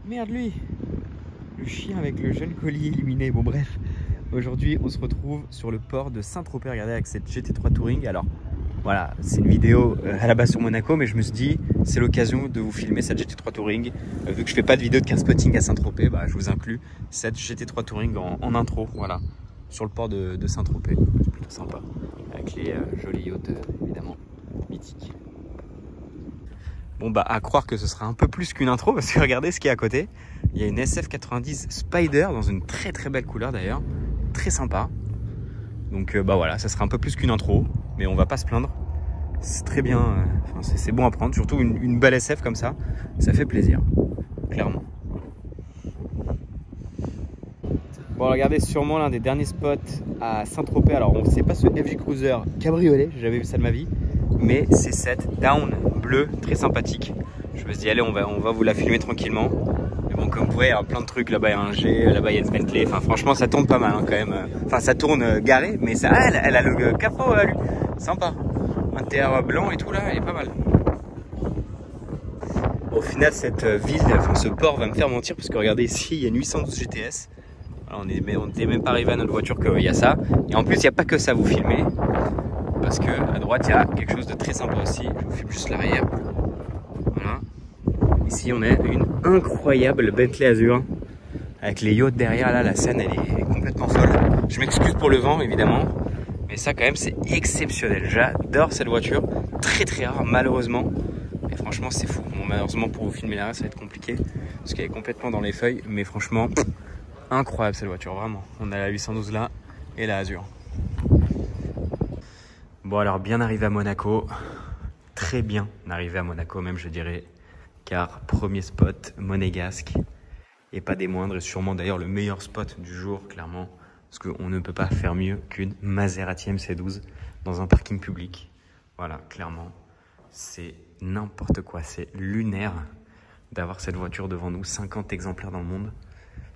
Merde lui. Le chien avec le jeune collier illuminé. Bon bref, aujourd'hui on se retrouve sur le port de Saint-Tropez. Regardez avec cette GT3 Touring. Alors voilà, c'est une vidéo à la base sur Monaco, mais je me suis dit c'est l'occasion de vous filmer cette GT3 Touring. Vu que je fais pas de vidéo de car spotting à Saint-Tropez, bah, je vous inclus cette GT3 Touring en intro, voilà, sur le port de Saint-Tropez. C'est plutôt sympa, avec les jolis yachts évidemment mythiques. Bon bah à croire que ce sera un peu plus qu'une intro, parce que regardez ce qu'il y a à côté. Il y a une SF90 Spider dans une très très belle couleur d'ailleurs, très sympa. Donc bah voilà, ça sera un peu plus qu'une intro, mais on va pas se plaindre. C'est très bien, c'est bon à prendre, surtout une belle SF comme ça fait plaisir, clairement. Bon regardez, sûrement l'un des derniers spots à Saint-Tropez. Alors on sait pas ce FJ Cruiser cabriolet, j'ai jamais vu ça de ma vie, mais c'est cette Down bleue très sympathique. Je me suis dit allez, on va vous la filmer tranquillement. Mais bon, comme vous voyez, il y a plein de trucs, là-bas il y a un G, là-bas il y a une Bentley, enfin franchement ça tourne pas mal hein, quand même. Enfin ça tourne garé, mais ça, elle a le capot sympa. Intérieur blanc et tout là, elle est pas mal. Au final cette ville, enfin ce port va me faire mentir, parce que regardez ici il y a une 812 GTS. Alors, on n'était même pas arrivé à notre voiture qu'il y a ça. Et en plus il n'y a pas que ça à vous filmer, parce que à droite il y a quelque chose de très sympa aussi. Je vous filme juste l'arrière. Voilà. Ici on a une incroyable Bentley Azur avec les yachts derrière. Là la scène elle est complètement folle. Je m'excuse pour le vent évidemment, mais ça quand même c'est exceptionnel. J'adore cette voiture, très très rare malheureusement. Et franchement c'est fou. Bon, malheureusement pour vous filmer là ça va être compliqué parce qu'elle est complètement dans les feuilles, mais franchement incroyable cette voiture, vraiment. On a la 812 là et la Azur. Bon alors bien arrivé à Monaco, très bien arrivé à Monaco même je dirais, car premier spot monégasque et pas des moindres, et sûrement d'ailleurs le meilleur spot du jour clairement, parce qu'on ne peut pas faire mieux qu'une Maserati MC12 dans un parking public. Voilà, clairement c'est n'importe quoi, c'est lunaire d'avoir cette voiture devant nous, 50 exemplaires dans le monde.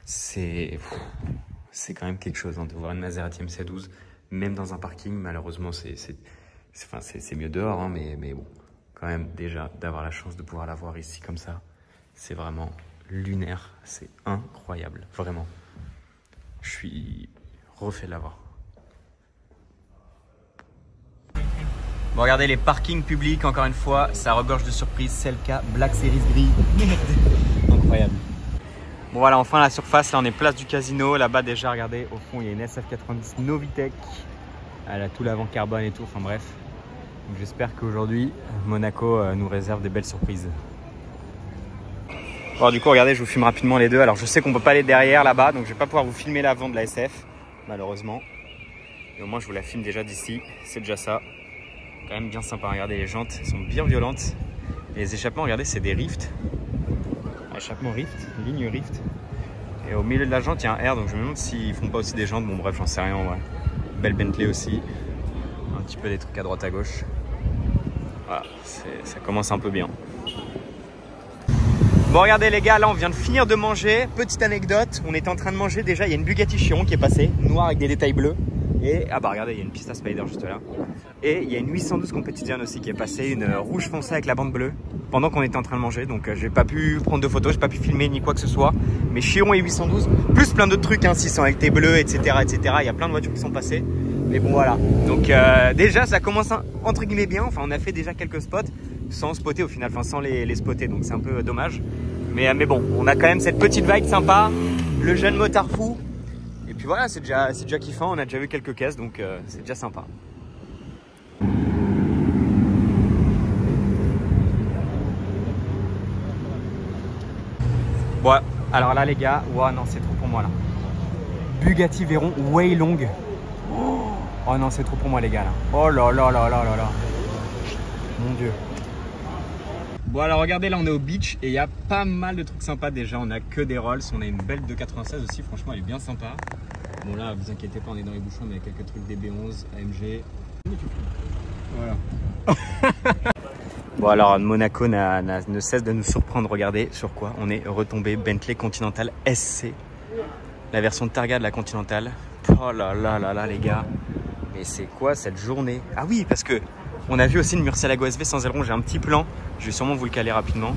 C'est quand même quelque chose hein, de voir une Maserati MC12 même dans un parking. Malheureusement c'est mieux dehors hein, mais bon, quand même déjà d'avoir la chance de pouvoir la voir ici comme ça, c'est vraiment lunaire, c'est incroyable, vraiment. Je suis refait de l'avoir. Bon regardez les parkings publics, encore une fois, ça regorge de surprises. C'est le cas, Black Series gris, incroyable. Bon voilà, enfin la surface, là on est place du casino, là-bas déjà regardez, au fond il y a une SF90 Novitec, elle a tout l'avant carbone et tout, enfin bref. J'espère qu'aujourd'hui Monaco nous réserve des belles surprises. Bon du coup regardez, je vous filme rapidement les deux. Alors je sais qu'on peut pas aller derrière là-bas, donc je vais pas pouvoir vous filmer l'avant de la SF malheureusement. Et au moins je vous la filme déjà d'ici, c'est déjà ça. Quand même bien sympa, regardez les jantes, elles sont bien violentes. Et les échappements, regardez, c'est des Rift. Échappement Rift, ligne Rift. Et au milieu de la jante il y a un R, donc je me demande s'ils font pas aussi des jantes. Bon bref, j'en sais rien en vrai. Belle Bentley aussi. Un petit peu des trucs à droite à gauche. Voilà, ça commence un peu bien. Bon regardez les gars, là on vient de finir de manger. Petite anecdote, on était en train de manger déjà, il y a une Bugatti Chiron qui est passée, noire avec des détails bleus. Et ah bah regardez, il y a une Pista Spider juste là. Et il y a une 812 Competition aussi qui est passée, une rouge foncée avec la bande bleue, pendant qu'on était en train de manger. Donc j'ai pas pu prendre de photos, j'ai pas pu filmer ni quoi que ce soit. Mais Chiron et 812, plus plein d'autres trucs, hein, 600 LT bleu, etc., etc. Il y a plein de voitures qui sont passées. Mais bon voilà. Donc déjà ça commence entre guillemets bien. Enfin on a fait déjà quelques spots sans spotter au final, enfin sans les spotter. Donc c'est un peu dommage. Mais bon, on a quand même cette petite vibe sympa, le jeune motard fou. Et puis voilà, c'est déjà kiffant, on a déjà vu quelques caisses, donc c'est déjà sympa. Bon, alors là les gars, ouais, non c'est trop pour moi là. Bugatti Veyron way long. Oh non c'est trop pour moi les gars là. Oh là là là là là là. Mon dieu. Bon alors regardez, là on est au beach et il y a pas mal de trucs sympas déjà. On a que des Rolls, on a une belle 296 aussi, franchement elle est bien sympa. Bon là vous inquiétez pas, on est dans les bouchons, mais il y a quelques trucs DB11, AMG. Voilà. Bon alors Monaco ne cesse de nous surprendre. Regardez sur quoi on est retombé. Bentley Continental SC, la version de Targa de la Continental. Oh là là là là les gars, mais c'est quoi cette journée? Ah oui, parce que on a vu aussi une Murcielago SV sans aileron. J'ai un petit plan, je vais sûrement vous le caler rapidement.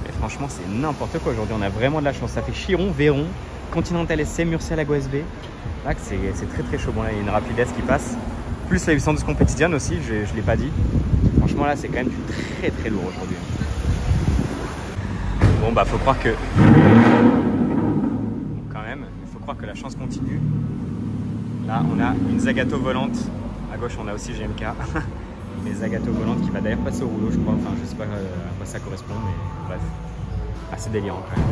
Mais franchement c'est n'importe quoi aujourd'hui, on a vraiment de la chance. Ça fait Chiron, Véron, Continental SC, Murcielago SV. Là c'est très très chaud. Bon là il y a une Rapides qui passe, plus la 812 Competition aussi, je ne l'ai pas dit. Franchement là c'est quand même du très très lourd aujourd'hui. Bon bah faut croire que... Quand même, il faut croire que la chance continue. Là on a une Zagato volante, à gauche on a aussi GMK. Mais Zagato volante qui va d'ailleurs passer au rouleau je crois, enfin je sais pas à quoi ça correspond mais bref, assez délirant quand même.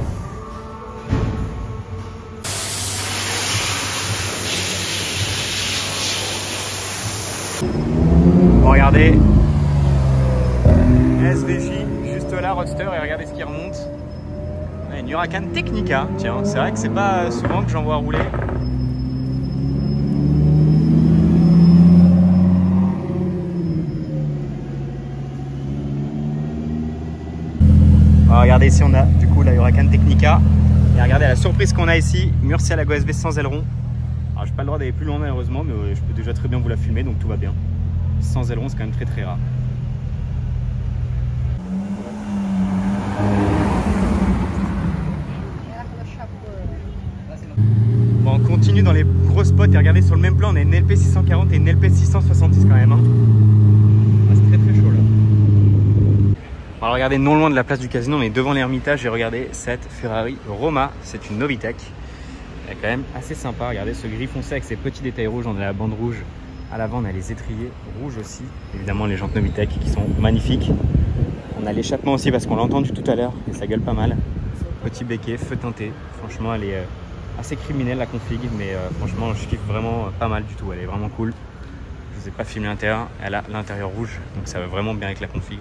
Bon regardez, SVJ juste là, Roadster, et regardez ce qui remonte. Ouais, une Huracan Technica, tiens, c'est vrai que c'est pas souvent que j'en vois rouler. Alors, regardez ici on a du coup la Huracan Technica. Et regardez la surprise qu'on a ici, Murcielago SV sans aileron. Alors j'ai pas le droit d'aller plus loin malheureusement, mais je peux déjà très bien vous la filmer donc tout va bien. Sans aileron c'est quand même très très rare. Bon, on continue dans les gros spots et regardez sur le même plan on a une LP 640 et une LP 670 quand même. Hein. Ah, c'est très très chaud là. Alors regardez, non loin de la place du casino, on est devant l'Ermitage et regardez cette Ferrari Roma, c'est une Novitec. Elle est quand même assez sympa, regardez ce gris foncé avec ses petits détails rouges, on a la bande rouge. À l'avant on a les étriers rouges aussi, évidemment les jantes Novitec qui sont magnifiques. On a l'échappement aussi parce qu'on l'a entendu tout à l'heure et ça gueule pas mal. Petit béquet, feu teinté, franchement elle est assez criminelle la config, mais franchement je kiffe vraiment pas mal du tout, elle est vraiment cool. Je vous ai pas filmé l'intérieur, elle a l'intérieur rouge, donc ça va vraiment bien avec la config.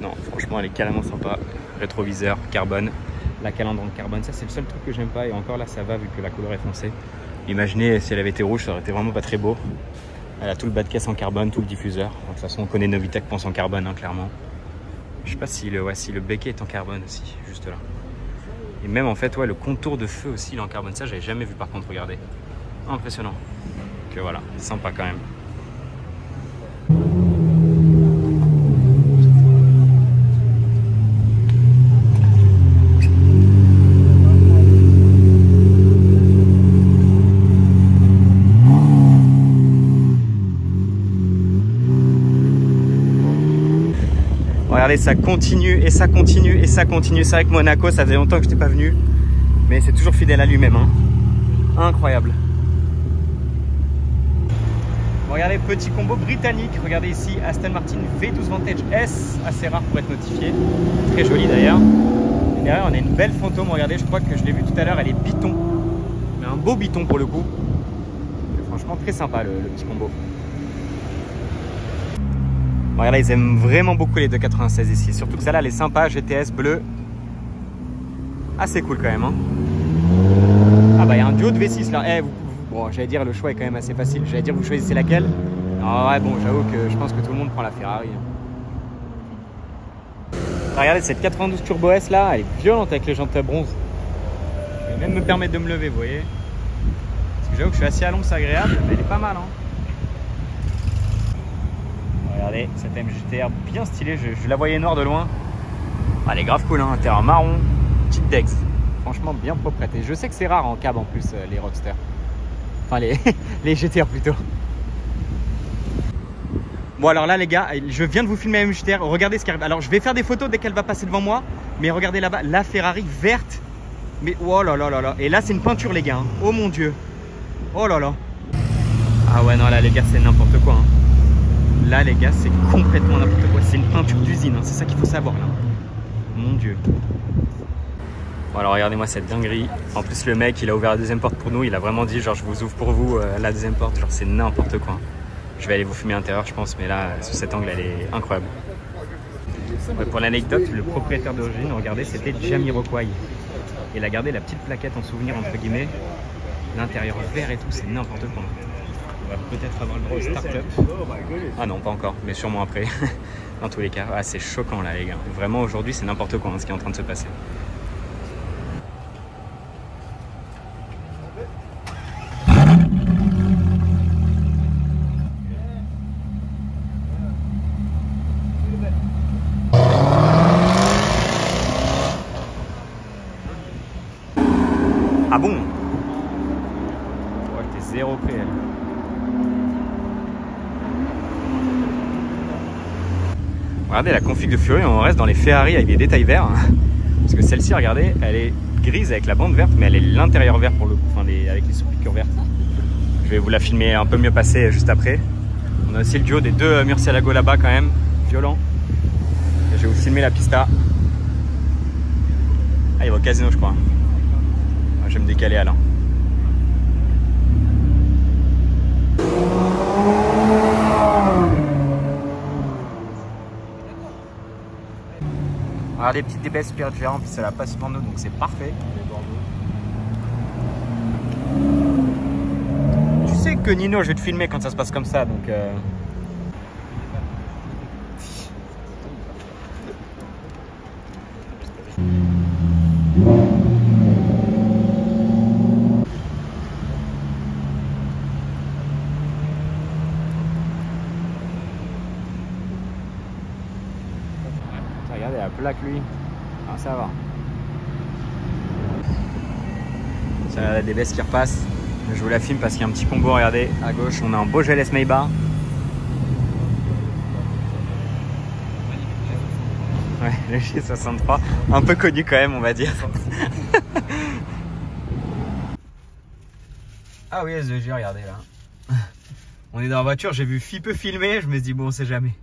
Non, franchement, elle est carrément sympa. Rétroviseur, carbone, la calandre en carbone, ça c'est le seul truc que j'aime pas. Et encore là, ça va vu que la couleur est foncée. Imaginez si elle avait été rouge, ça aurait été vraiment pas très beau. Elle a tout le bas de caisse en carbone, tout le diffuseur. De toute façon, on connaît Novitec pense en carbone, hein, clairement. Je sais pas si le béquet est en carbone aussi, juste là. Et même en fait, ouais, le contour de feu aussi, il est en carbone. Ça, j'avais jamais vu par contre, regardez. Impressionnant. Donc voilà, sympa quand même. Regardez, ça continue et ça continue et ça continue. C'est vrai que Monaco, ça faisait longtemps que je n'étais pas venu, mais c'est toujours fidèle à lui-même. Hein. Incroyable. Bon, regardez, petit combo britannique. Regardez ici, Aston Martin V12 Vantage S, assez rare pour être notifié. Très joli d'ailleurs. Et derrière, on a une belle fantôme. Regardez, je crois que je l'ai vu tout à l'heure, elle est biton. Mais un beau biton pour le coup. Et franchement, très sympa le petit combo. Regardez, ils aiment vraiment beaucoup les 296 ici. Surtout que celle-là, elle est sympa, GTS bleu. Assez cool quand même. Hein. Ah bah, il y a un duo de V6 là. Bon, j'allais dire, le choix est quand même assez facile. J'allais dire, vous choisissez laquelle? Ah ouais, bon, j'avoue que je pense que tout le monde prend la Ferrari. Regardez, cette 92 Turbo S là, elle est violente avec les jantes bronze. Je vais même me permettre de me lever, vous voyez. Parce que j'avoue que je suis assis à l'ombre, c'est agréable, mais elle est pas mal. Hein. Regardez, cette MGTR bien stylée, je la voyais noire de loin. Ah, elle est grave cool, hein, intérieur marron, petite Dex. Franchement bien proprette. Et je sais que c'est rare en cab en plus, les Roadster. Enfin, les GTR plutôt. Bon alors là les gars, je viens de vous filmer la MGTR, regardez ce qui arrive. Alors je vais faire des photos dès qu'elle va passer devant moi. Mais regardez là-bas, la Ferrari verte. Mais oh là là là là. Et là c'est une peinture les gars, hein. Oh mon dieu. Oh là là. Ah ouais non là les gars c'est n'importe quoi hein. Là les gars c'est complètement n'importe quoi. C'est une peinture d'usine, hein. C'est ça qu'il faut savoir là. Mon dieu. Bon alors regardez-moi cette dinguerie. En plus le mec il a ouvert la deuxième porte pour nous. Il a vraiment dit genre je vous ouvre pour vous la deuxième porte. Genre c'est n'importe quoi. Je vais aller vous filmer l'intérieur je pense. Mais là sous cet angle elle est incroyable. Pour l'anecdote, le propriétaire d'origine, regardez, c'était Jamiroquai. Il a gardé la petite plaquette en souvenir entre guillemets. L'intérieur vert et tout, c'est n'importe quoi. On va peut-être avoir le droit au start-up. Ah non, pas encore, mais sûrement après. Dans tous les cas, ah, c'est choquant là les gars. Vraiment aujourd'hui c'est n'importe quoi hein, ce qui est en train de se passer. Ah bon? Ouais, t'es zéro près, elle. Regardez la config de Fury, on reste dans les Ferrari avec des détails verts. Parce que celle-ci, regardez, elle est grise avec la bande verte, mais elle est l'intérieur vert pour le coup, enfin avec les surpiqûres vertes. Je vais vous la filmer un peu mieux passer juste après. On a aussi le duo des deux Murcielago là-bas quand même, violent. Et je vais vous filmer la pista. Ah, il va au casino, je crois. Ah, je vais me décaler Alain. Alors les petites DBS Spirit Vert, en plus elle a pas si d'eau, donc c'est parfait. Tu sais que Nino, je vais te filmer quand ça se passe comme ça, donc regardez la plaque lui. Ah, ça va. C'est la DBS qui repasse. Je vous la filme parce qu'il y a un petit combo, regardez, à gauche on a un beau GLS Maybach. Ouais, le G63, un peu connu quand même on va dire. Ah oui, SG, regardez là. On est dans la voiture, j'ai vu Fipe filmer, je me suis dit bon on sait jamais.